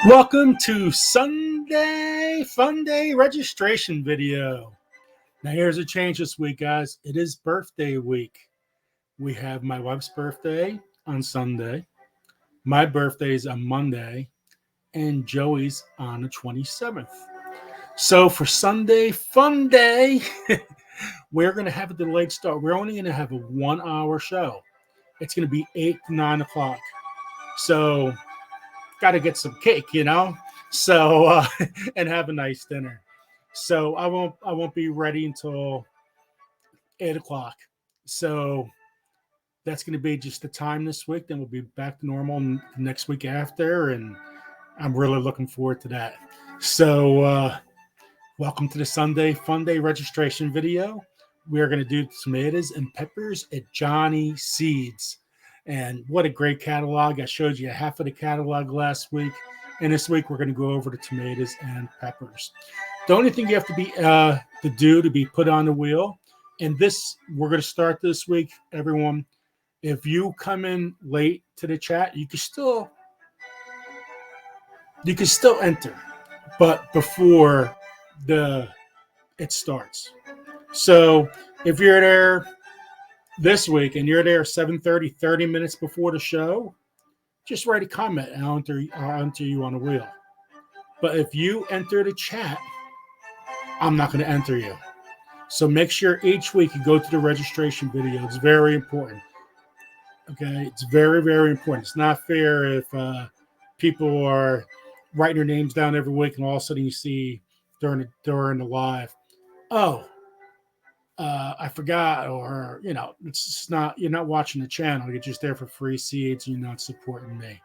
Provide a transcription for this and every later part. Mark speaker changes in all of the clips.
Speaker 1: Welcome to Sunday Fun Day registration video. Now here's a change this week, guys. It is birthday week. We have my wife's birthday on Sunday. My birthday is on Monday, and Joey's on the 27th. So for Sunday Fun Day, we're going to have a delayed start. We're only going to have a 1-hour show. It's going to be 8 to 9 o'clock. So got to get some cake, so and have a nice dinner. So I won't be ready until 8 o'clock. So that's going to be just the time this week. Then we'll be back to normal next week after, and I'm really looking forward to that. So welcome to the Sunday Fun Day registration video. We are going to do tomatoes and peppers at Johnny Seeds. And what a great catalog. I showed you half of the catalog last week. And this week, we're going to go over the tomatoes and peppers. The only thing you have to do to be put on the wheel, and we're going to start this week, everyone. If you come in late to the chat, you can still enter, but before it starts. So if you're there this week and you're there 7:30, 30 minutes before the show, just write a comment and I'll enter you on the wheel. But if you enter the chat, I'm not going to enter you. So make sure each week you go to the registration video. It's very important. Okay, it's very, very important. It's not fair if people are writing their names down every week and all of a sudden you see during the live, I forgot, or it's just not. You're not watching the channel. You're just there for free seeds. And you're not supporting me,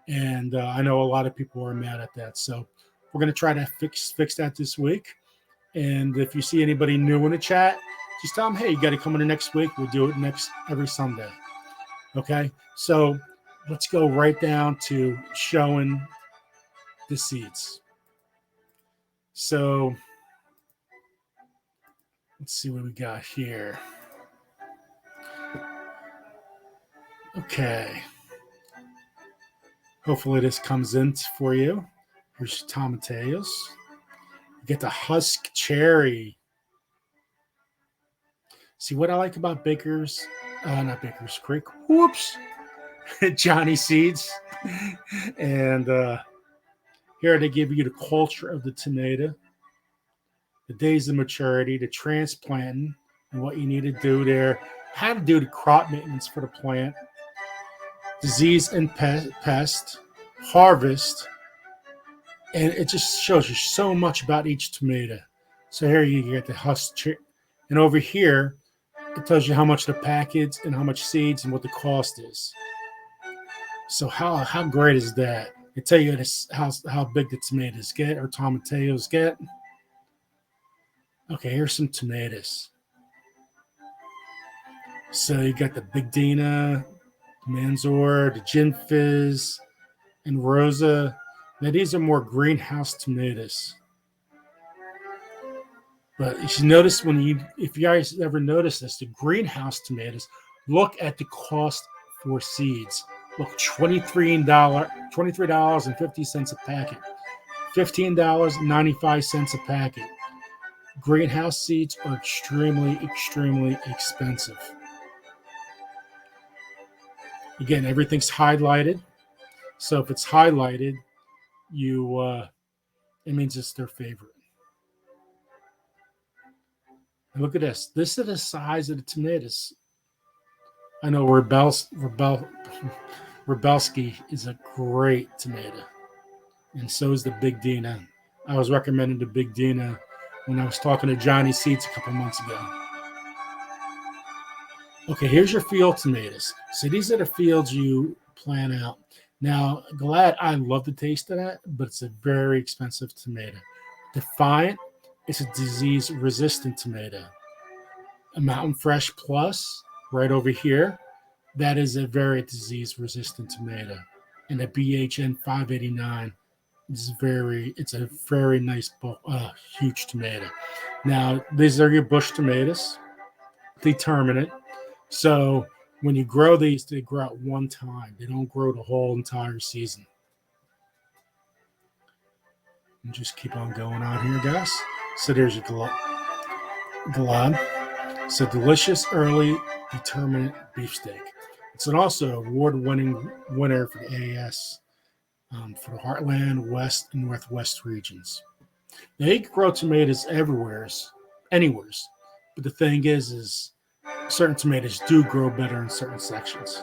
Speaker 1: and I know a lot of people are mad at that. So we're gonna try to fix that this week. And if you see anybody new in the chat, just tell them, hey, you got to come in the next week. We'll do it every Sunday. Okay. So let's go right down to showing the seeds. So let's see what we got here. Okay. Hopefully this comes in for you. Here's tomatillos. You get the husk cherry. See what I like about not Baker's Creek. Whoops. Johnny Seeds. And here they give you the culture of the tomato, the days of maturity, the transplanting, and what you need to do there, how to do the crop maintenance for the plant, disease and pest, harvest, and it just shows you so much about each tomato. So here you get the husk, and over here it tells you how much the package and how much seeds and what the cost is. So how great is that? It tell you how big the tomatoes get or tomatillos get. Okay, here's some tomatoes. So you got the Big Dina, Manzor, the Gin Fizz, and Rosa. Now these are more greenhouse tomatoes. But you should notice if you guys ever notice this, the greenhouse tomatoes, look at the cost for seeds. Look, $23.50 a packet, $15.95 a packet. Greenhouse seeds are extremely, extremely expensive. Again, everything's highlighted. So if it's highlighted, it means it's their favorite. And look at this. This is the size of the tomatoes. I know Rebelski is a great tomato. And so is the Big Dina. I was recommending the Big Dina when I was talking to Johnny Seeds a couple months ago. Okay, here's your field tomatoes. So these are the fields you plan out. Now, glad I love the taste of that, but it's a very expensive tomato. Defiant is a disease-resistant tomato. A Mountain Fresh Plus, right over here, that is a very disease-resistant tomato. And the BHN 589 it's a very nice, huge tomato. Now, these are your bush tomatoes, determinate. So when you grow these, they grow at one time. They don't grow the whole entire season. And just keep on going on here, guys. So there's your galad. It's a delicious, early, determinate beefsteak. It's an also award-winning winner for the AAS for the Heartland, West, and Northwest regions. Now you can grow tomatoes anywheres. But the thing is certain tomatoes do grow better in certain sections.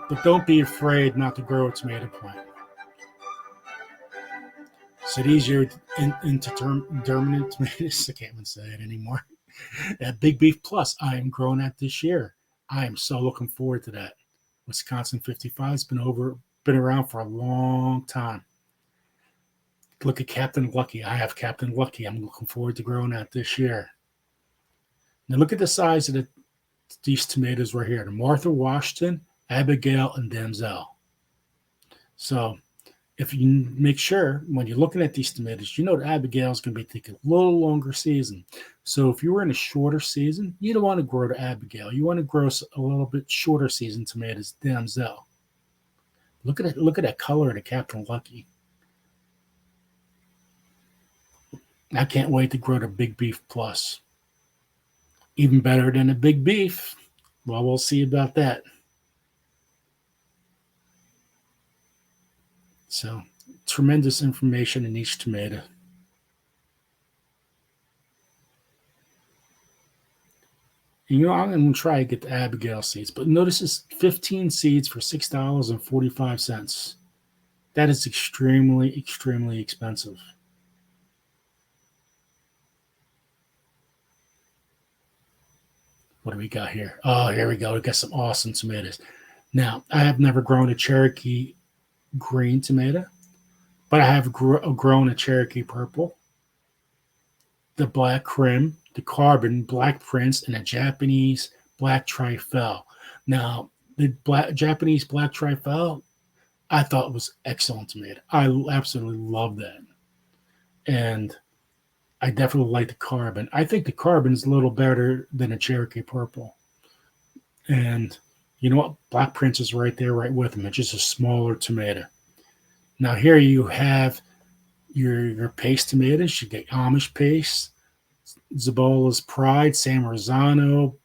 Speaker 1: But don't be afraid not to grow a tomato plant. So these are indeterminate tomatoes. I can't even say it anymore. At Big Beef Plus, I am growing that this year. I am so looking forward to that. Wisconsin 55 has been around for a long time. Look at Captain Lucky. I have Captain Lucky. I'm looking forward to growing that this year. Now look at the size of these tomatoes right here. The Martha Washington, Abigail, and Denzel. So if you make sure when you're looking at these tomatoes, you know that Abigail is going to be taking a little longer season. So if you were in a shorter season, you don't want to grow to Abigail. You want to grow a little bit shorter season tomatoes, Denzel. Look at it. Look at that color of the Captain Lucky. I can't wait to grow the Big Beef Plus. Even better than a Big Beef. Well, we'll see about that. So, tremendous information in each tomato. And, I'm going to try to get the Abigail seeds, but notice it's 15 seeds for $6.45. That is extremely, extremely expensive. What do we got here? Oh, here we go. We got some awesome tomatoes. Now, I have never grown a Cherokee green tomato, but I have grown a Cherokee purple, the black crim, the carbon, black prince, and a Japanese black trifle. Now, the Japanese black trifle, I thought was excellent tomato. I absolutely love that. And I definitely like the carbon. I think the carbon is a little better than a Cherokee purple. And you know what? Black Prince is right there, right with them. It's just a smaller tomato. Now here you have your paste tomatoes. You get Amish paste, Zabola's Pride, San Marzano.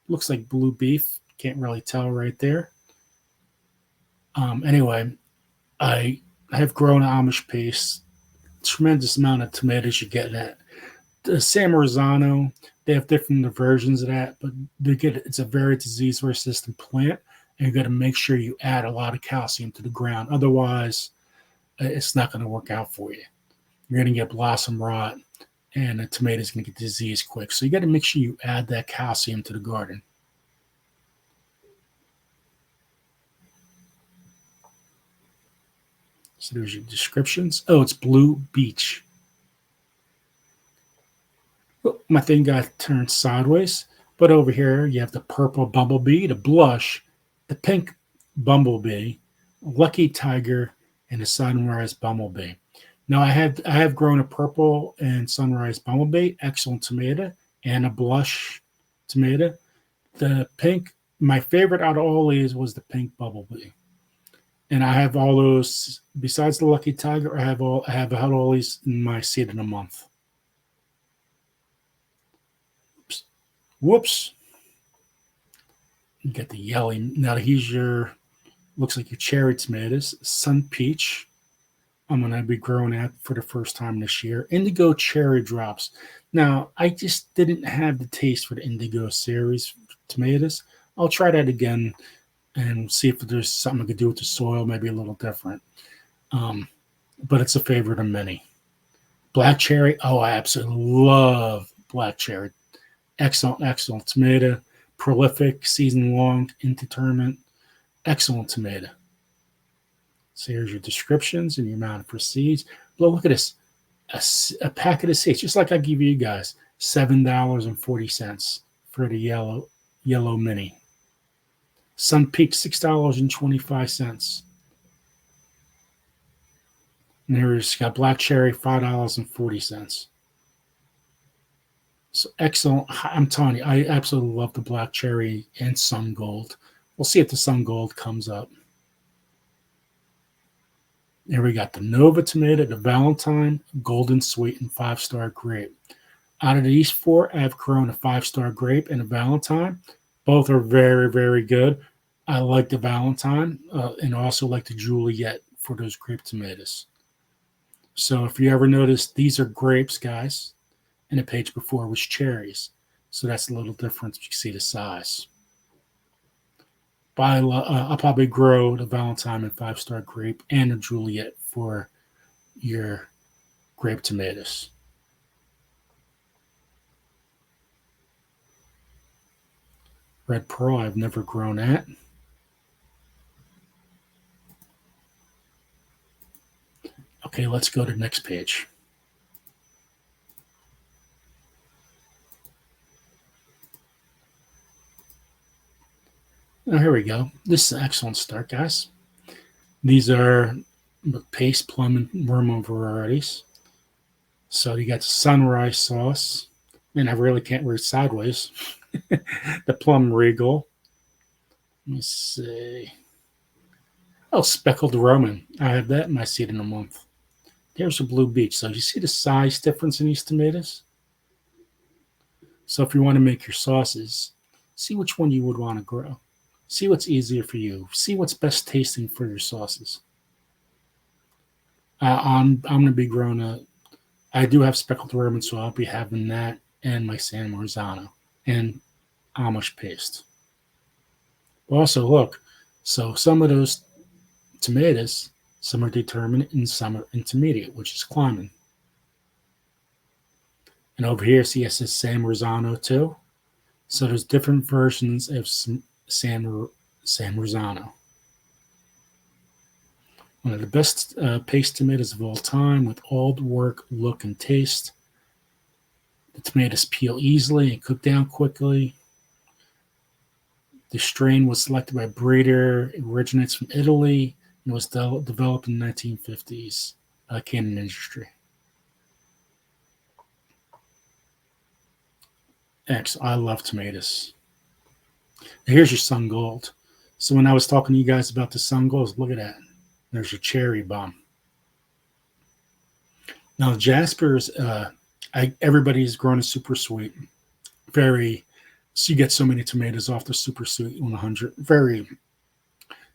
Speaker 1: Looks like blue beef. Can't really tell right there. Anyway, I have grown Amish paste. Tremendous amount of tomatoes you get in that. The San Marzano, they have different versions of that, but it's a very disease-resistant plant, and you got to make sure you add a lot of calcium to the ground. Otherwise, it's not going to work out for you. You're going to get blossom rot, and the tomato's going to get diseased quick. So you got to make sure you add that calcium to the garden. So there's your descriptions. Oh, it's Blue Beach. Oh, my thing got turned sideways. But over here, you have the purple bumblebee, the blush, the pink bumblebee, lucky tiger, and the sunrise bumblebee. Now, I have grown a purple and sunrise bumblebee, excellent tomato, and a blush tomato. The pink, my favorite out of all these was the pink bumblebee. And I have all those, besides the lucky tiger, I have had all these in my seed in a month. Whoops. You get the yellow. Now here's looks like your cherry tomatoes. Sun peach. I'm going to be growing that for the first time this year. Indigo cherry drops. Now, I just didn't have the taste for the indigo series tomatoes. I'll try that again and see if there's something I could do with the soil, maybe a little different. But it's a favorite of many. Black cherry. Oh, I absolutely love black cherry. Excellent, excellent tomato. Prolific, season long, indeterminate. Excellent tomato. So here's your descriptions and your amount for seeds. But look at this. A packet of seeds, just like I give you guys, $7.40 for the yellow mini. Sun Peak, $6.25. And here's got black cherry, $5.40. So excellent. I'm telling you, I absolutely love the black cherry and sun gold. We'll see if the sun gold comes up. Here we got the Nova tomato, the Valentine, Golden Sweet, and 5-star grape. Out of these four, I've grown a 5-star grape and a Valentine. Both are very, very good. I like the Valentine and also like the Juliet for those grape tomatoes. So if you ever notice, these are grapes, guys, and the page before was cherries. So that's a little difference. You can see the size. But I'll probably grow the Valentine and 5-star grape and the Juliet for your grape tomatoes. Red Pearl, I've never grown that. Okay, let's go to the next page. Oh, here we go. This is an excellent start, guys. These are the paste, plum, and wormwood varieties. So you got the sunrise sauce, and I really can't read sideways. The plum regal. Let me see. Oh, speckled Roman. I have that in my seed in a month. There's a blue beach. So you see the size difference in these tomatoes? So if you want to make your sauces, see which one you would want to grow. See what's easier for you. See what's best tasting for your sauces. I'm going to be growing I do have speckled Roman, so I'll be having that and my San Marzano and Amish paste. Also, look, so some of those tomatoes, some are determinate and some are intermediate, which is climbing. And over here, see, it says San Marzano too. So there's different versions of San Marzano. One of the best paste tomatoes of all time with all the work, look, and taste. The tomatoes peel easily and cook down quickly. The strain was selected by breeder. It originates from Italy and was developed in the 1950s by the canning industry. X, I love tomatoes. Here's your sun gold. So when I was talking to you guys about the sun golds, look at that. There's your cherry bomb. Now Jasper's, everybody's grown a super sweet. So you get so many tomatoes off the super sweet 100.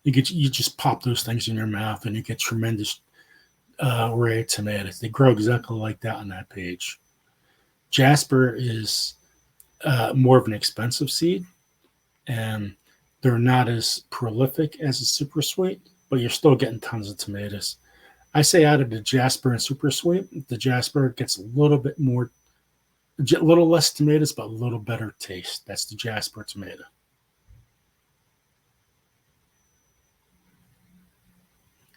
Speaker 1: You just pop those things in your mouth and you get tremendous array of tomatoes. They grow exactly like that on that page. Jasper is more of an expensive seed, and they're not as prolific as a super sweet, but you're still getting tons of tomatoes. I say out of the Jasper and super sweet, the Jasper gets a little less tomatoes, but a little better taste. That's the Jasper tomato.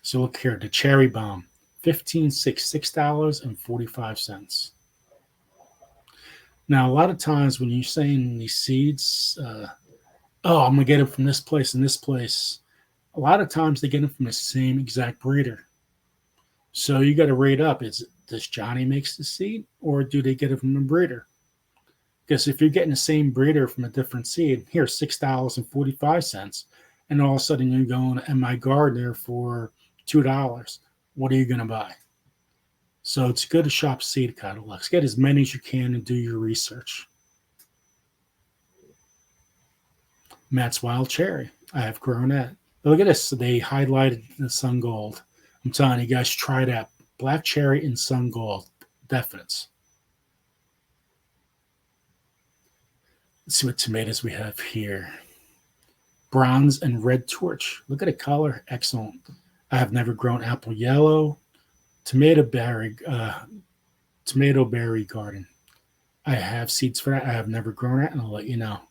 Speaker 1: So look here, the cherry bomb, $6.45. Now, a lot of times when you're saying these seeds, I'm going to get it from this place and this place, a lot of times they get them from the same exact breeder. So you got to rate up. Does Johnny makes the seed, or do they get it from a breeder? Because if you're getting the same breeder from a different seed, here, $6.45, and all of a sudden you're going to MI Gardner for $2, what are you going to buy? So it's good to shop seed catalogs. Get as many as you can and do your research. Matt's Wild Cherry. I have grown that. Look at this. They highlighted the sun gold. I'm telling you guys, try that. Black cherry and sun gold. Definites. Let's see what tomatoes we have here. Bronze and red torch. Look at the color. Excellent. I have never grown apple yellow. Tomato berry garden. I have seeds for that. I have never grown that, and I'll let you know.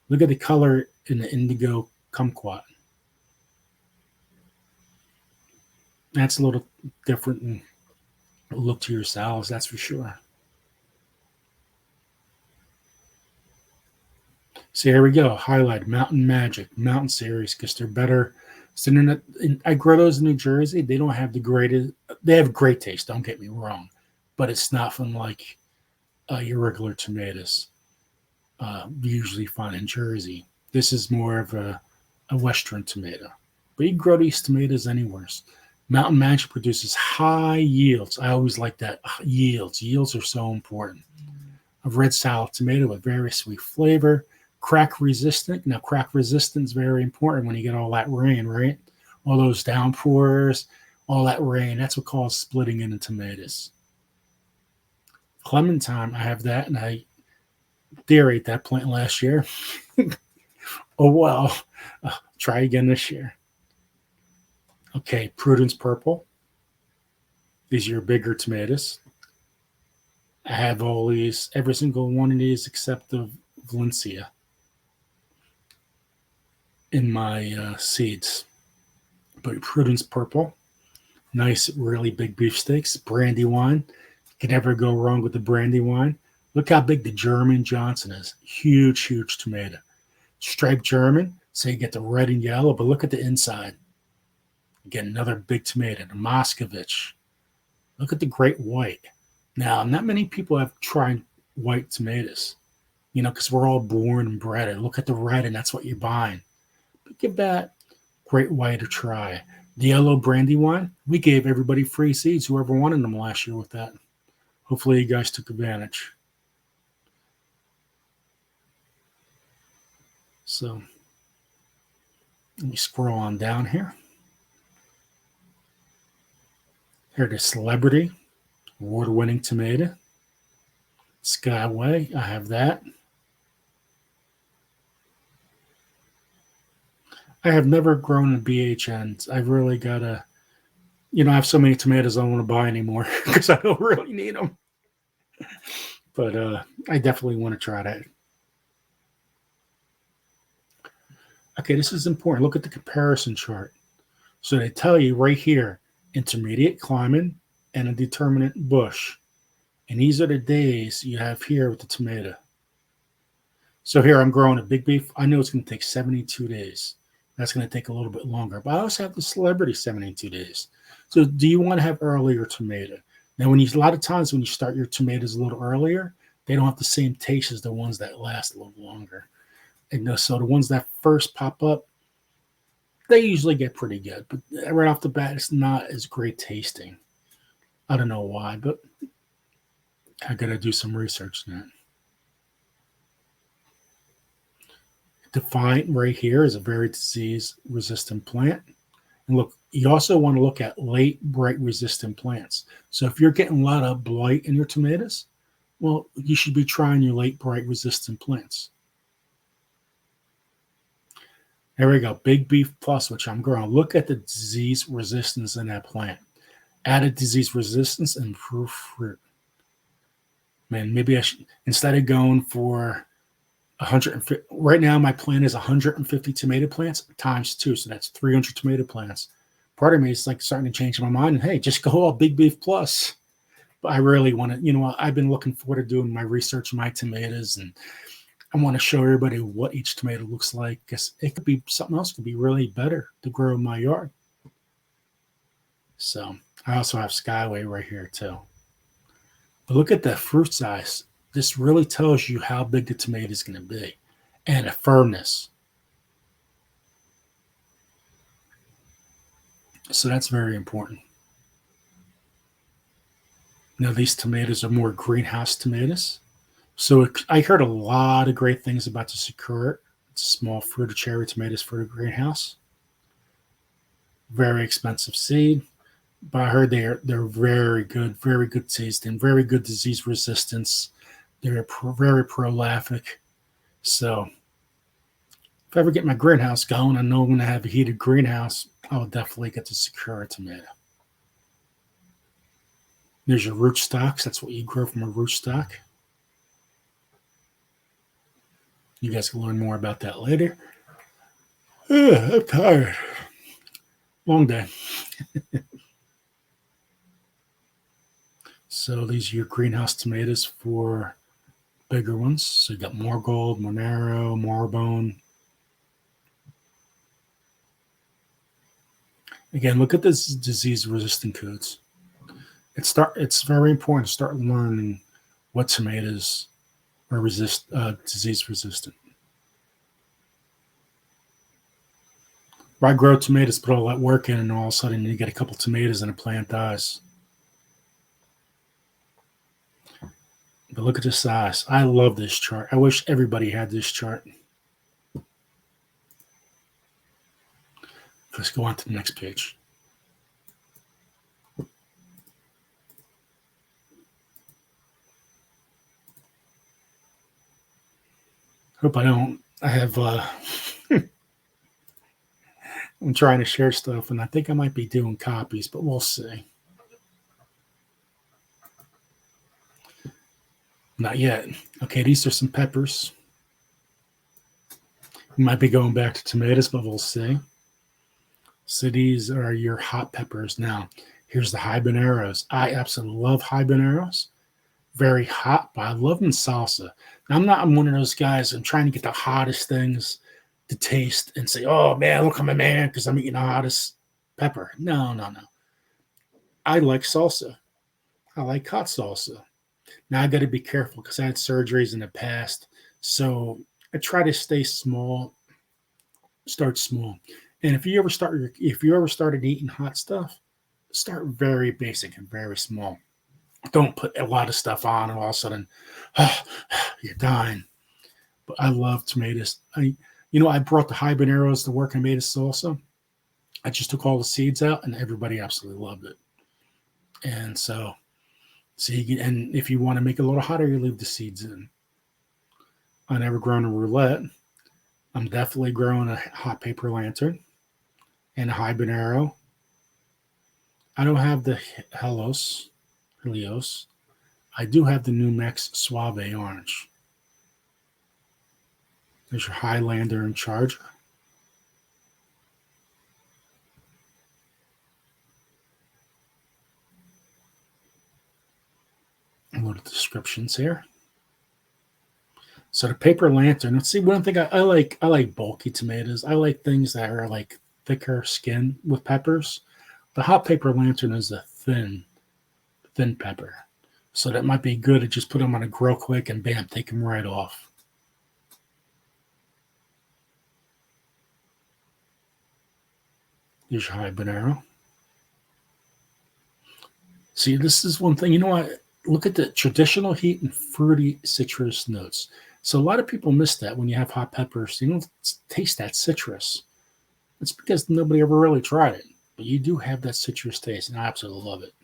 Speaker 1: Look at the color in the indigo kumquat. That's a little different look to your salads, that's for sure. So here we go. Highlight Mountain Magic, Mountain Series, because they're better. So I grow those in New Jersey. They don't have the greatest. They have great taste. Don't get me wrong, but it's nothing like your regular tomatoes you usually find in Jersey. This is more of a Western tomato, but you can grow these tomatoes anywhere. Mountain Magic produces high yields. I always like that. Yields. Yields are so important. Of red salad tomato with very sweet flavor. Crack resistant. Now, crack resistant is very important when you get all that rain, right? All those downpours, all that rain. That's what causes splitting into tomatoes. Clementine, I have that, and I dearate that plant last year. Oh, well. Try again this year. Okay, Prudence Purple. These are your bigger tomatoes. I have all these, every single one of these except the Valencia in my seeds. But Prudence Purple, nice, really big beefsteaks. Brandywine, you can never go wrong with the Brandywine. Look how big the German Johnson is. Huge, huge tomato. Striped German, so you get the red and yellow, but look at the inside. Again, another big tomato. The Moscovich. Look at the Great White. Now, not many people have tried white tomatoes, because we're all born and bred. And look at the red, and that's what you're buying. But give that Great White a try. The yellow Brandywine, we gave everybody free seeds, whoever wanted them last year with that. Hopefully, you guys took advantage. So, let me scroll on down here. Here, the Celebrity, award-winning tomato. Skyway, I have that. I have never grown in BHNs. I've really got to, I have so many tomatoes I don't want to buy anymore because I don't really need them. But I definitely want to try that. Okay, this is important. Look at the comparison chart. So they tell you right here, intermediate climbing and a determinate bush. And these are the days you have here with the tomato. So here I'm growing a big beef. I know it's going to take 72 days. That's going to take a little bit longer. But I also have the Celebrity 72 days. So do you want to have earlier tomato? Now, a lot of times when you start your tomatoes a little earlier, they don't have the same taste as the ones that last a little longer. And so the ones that first pop up, they usually get pretty good. But right off the bat, it's not as great tasting. I don't know why, but I got to do some research on that. Defiant right here is a very disease-resistant plant. And look, you also want to look at late blight-resistant plants. So if you're getting a lot of blight in your tomatoes, well, you should be trying your late blight-resistant plants. There we go, Big Beef Plus, which I'm growing. Look at the disease resistance in that plant. Added disease resistance and improved fruit. Man, maybe I should, instead of going for 150, right now my plan is 150 tomato plants times 2, so that's 300 tomato plants. Part of me is like starting to change my mind. Hey, just go all Big Beef Plus. But I really want to, I've been looking forward to doing my research on my tomatoes, and I want to show everybody what each tomato looks like, because it could be something else could be really better to grow in my yard. So I also have Skyway right here too. But look at the fruit size. This really tells you how big the tomato is going to be, and a firmness. So that's very important. Now these tomatoes are more greenhouse tomatoes. So I heard a lot of great things about the Sakura. It's a small fruit of cherry tomatoes for the greenhouse. Very expensive seed, but I heard they're very good taste, and very good disease resistance. They're very prolific. So if I ever get my greenhouse going, I know I'm going to have a heated greenhouse. I'll definitely get the Sakura tomato. There's your rootstocks. That's what you grow from a rootstock. You guys can learn more about that later. I'm tired. Long day. So these are your greenhouse tomatoes for bigger ones. So you got Marigold, Monero, Marbone. Again, look at this disease-resistant codes. It's very important to start learning what tomatoes are disease-resistant. I grow tomatoes, put all that work in, and all of a sudden you get a couple tomatoes and a plant dies. But look at the size. I love this chart. I wish everybody had this chart. Let's go on to the next page. Hope I don't. I have. I'm trying to share stuff, and I think I might be doing copies, but we'll see. Not yet. Okay, these are some peppers. We might be going back to tomatoes, but we'll see. So these are your hot peppers. Now, here's the habaneros. I absolutely love habaneros. Very hot, but I love them in salsa. Now, I'm one of those guys. I'm trying to get the hottest things to taste and say, "Oh man, look, I'm a man because I'm eating the hottest pepper." No, no, no. I like salsa. I like hot salsa. Now I got to be careful because I had surgeries in the past, so I try to stay small, start small. And if you ever started eating hot stuff, start very basic and very small. Don't put a lot of stuff on, and all of a sudden, oh, you're dying. But I love tomatoes. I brought the habaneros to work. I made a salsa. I just took all the seeds out, and everybody absolutely loved it. And so and if you want to make it a little hotter, you leave the seeds in. I never grown a roulette. I'm definitely growing a hot paper lantern and a habanero. I don't have the Helios. I do have the New Mex Suave Orange. There's your Highlander in charge. A little descriptions here. So the paper lantern. Let's see. One thing I like. I like bulky tomatoes. I like things that are like thicker skin with peppers. The hot paper lantern is a thin pepper. So that might be good to just put them on a grill quick and bam, take them right off. Here's your habanero. See, this is one thing. You know what? Look at the traditional heat and fruity citrus notes. So a lot of people miss that when you have hot peppers. You don't taste that citrus. It's because nobody ever really tried it. But you do have that citrus taste, and I absolutely love it.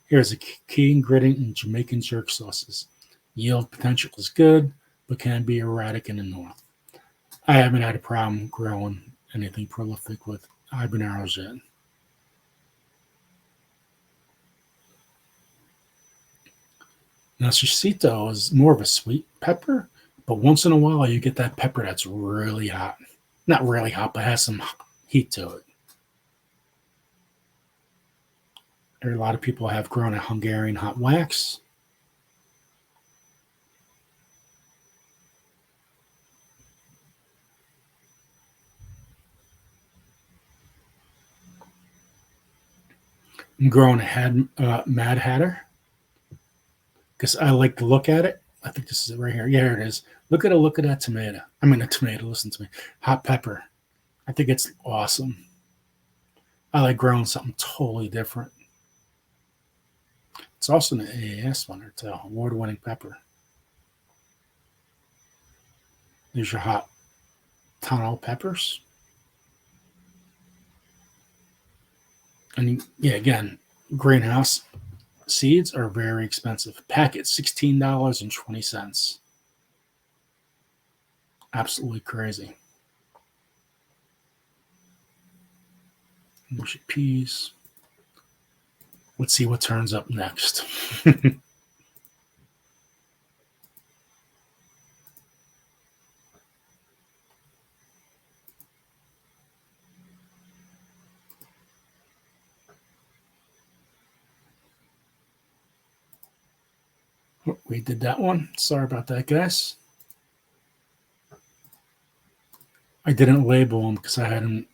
Speaker 1: Here's a key ingredient in Jamaican jerk sauces. Yield potential is good, but can be erratic in the north. I haven't had a problem growing anything prolific with habaneros yet. Now, chicito is more of a sweet pepper, but once in a while you get that pepper that's really hot. Not really hot, but has some heat to it. There are a lot of people have grown a Hungarian hot wax. I'm growing a Mad Hatter because I like to look at it. I think this is it right here. Yeah, here it is. Look at that tomato. I mean, a tomato. Listen to me. Hot pepper. I think it's awesome. I like growing something totally different. It's also an AAS winner too, award-winning pepper. There's your hot tunnel peppers. And yeah, again, greenhouse seeds are very expensive. Packet $16.20. Absolutely crazy. There's your peas. Let's see what turns up next. We did that one. Sorry about that, guys. I didn't label them because I hadn't.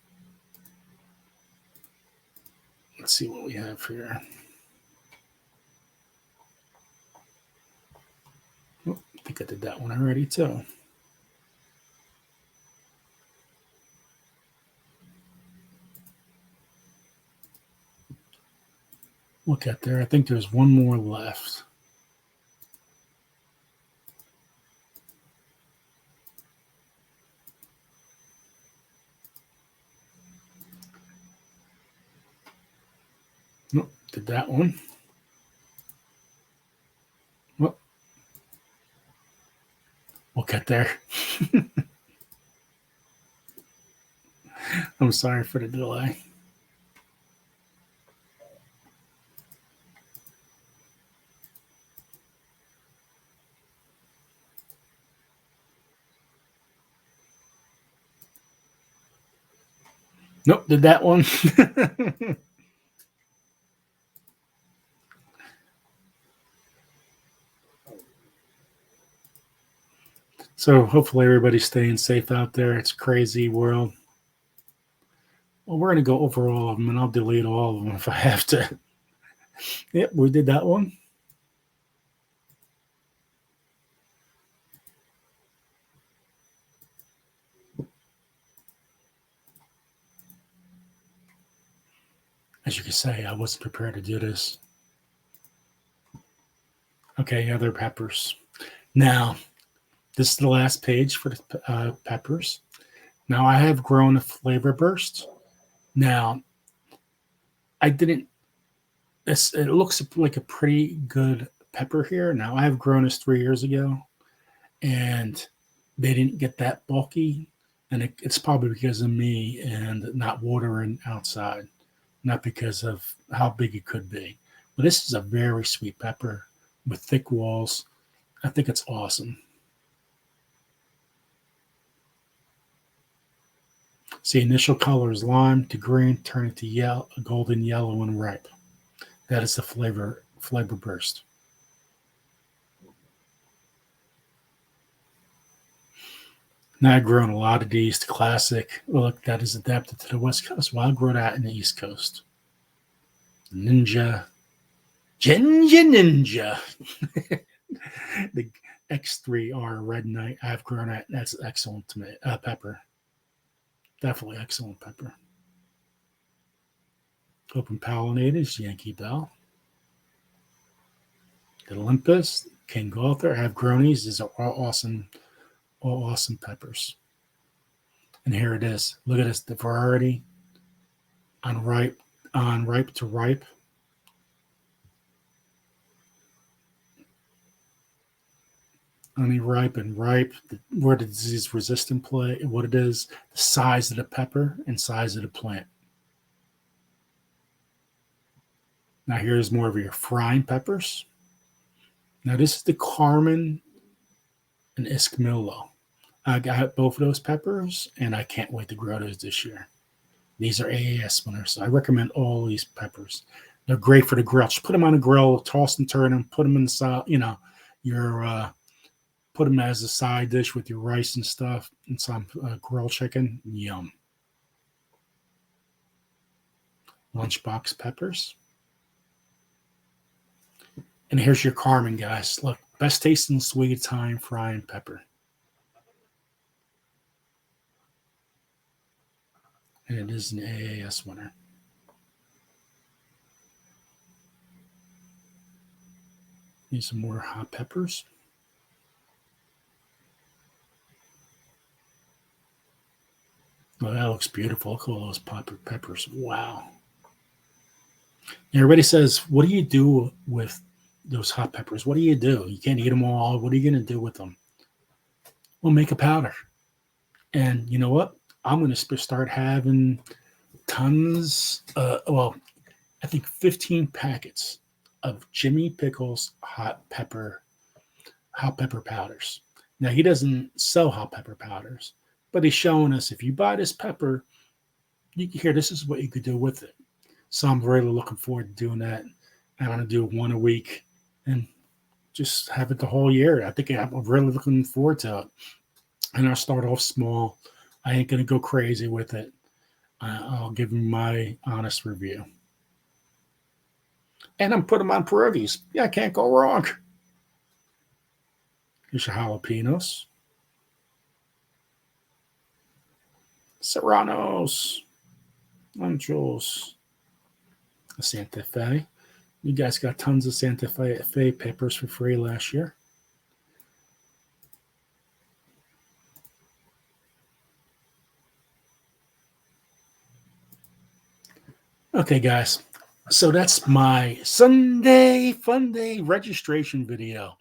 Speaker 1: Let's see what we have here. Oh, I think I did that one already too. Look at there. I think there's one more left. Nope, did that one. Well, we'll get there. I'm sorry for the delay. Nope, did that one. So hopefully everybody's staying safe out there. It's a crazy world. Well, we're going to go over all of them, and I'll delete all of them if I have to. Yep, we did that one. As you can say, I wasn't prepared to do this. Okay, other peppers. Now, this is the last page for the peppers. Now, I have grown a flavor burst. Now, I didn't. It looks like a pretty good pepper here. Now, I have grown this 3 years ago, and they didn't get that bulky, and it's probably because of me and not watering outside, not because of how big it could be. But this is a very sweet pepper with thick walls. I think it's awesome. See, initial color is lime to green, turning to yellow, golden yellow when ripe. That is the flavor burst. Now I've grown a lot of these to classic. Look, that is adapted to the West Coast. Well, I grow that in the East Coast. Ninja, Ninja. The X3R Red Knight. I've grown that. That's excellent to me. Pepper. Definitely excellent pepper. Open pollinated Yankee Bell. The Olympus, King Arthur. I have grown these. These are all awesome peppers. And here it is. Look at this. The variety on ripe to ripe. Only ripe and ripe. Where the disease resistant play, what it is, the size of the pepper and size of the plant. Now here's more of your frying peppers. Now this is the Carmen and Escamillo. I got both of those peppers, and I can't wait to grow those this year. These are AAS winners. So I recommend all these peppers. They're great for the grill. Just put them on a grill, toss and turn them, put them in the your put them as a side dish with your rice and stuff and some grilled chicken. Yum. Lunchbox peppers. And here's your Carmen, guys. Look, best tasting sweet Italian frying pepper. And it is an AAS winner. Need some more hot peppers. Oh, that looks beautiful. Look at all those peppers. Wow. Everybody says, what do you do with those hot peppers? What do? You can't eat them all. What are you going to do with them? Well, make a powder. And you know what? I'm going to start having tons. I think 15 packets of Jimmy Pickles hot pepper powders. Now he doesn't sell hot pepper powders, but he's showing us if you buy this pepper, you can hear this is what you could do with it. So I'm really looking forward to doing that. I'm going to do one a week and just have it the whole year. I think I'm really looking forward to it. And I'll start off small. I ain't going to go crazy with it. I'll give them my honest review. And I'm putting them on pierogies. Yeah, I can't go wrong. Here's your jalapenos. Serranos. Anchos. Santa Fe. You guys got tons of Santa Fe papers for free last year. Okay, guys. So that's my Sunday Fun Day registration video.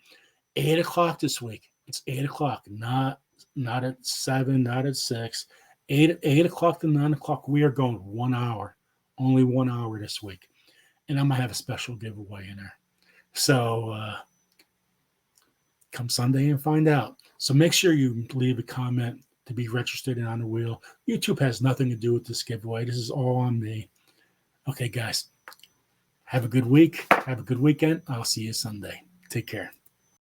Speaker 1: 8 o'clock this week. It's 8 o'clock, not at 7, not at 6. 8 o'clock to 9 o'clock. We are going 1 hour, only 1 hour this week, and I'm gonna have a special giveaway in there. So come Sunday and find out. So make sure you leave a comment to be registered and on the wheel. YouTube has nothing to do with this giveaway. This is all on me. Okay, guys. Have a good week. Have a good weekend. I'll see you Sunday. Take care.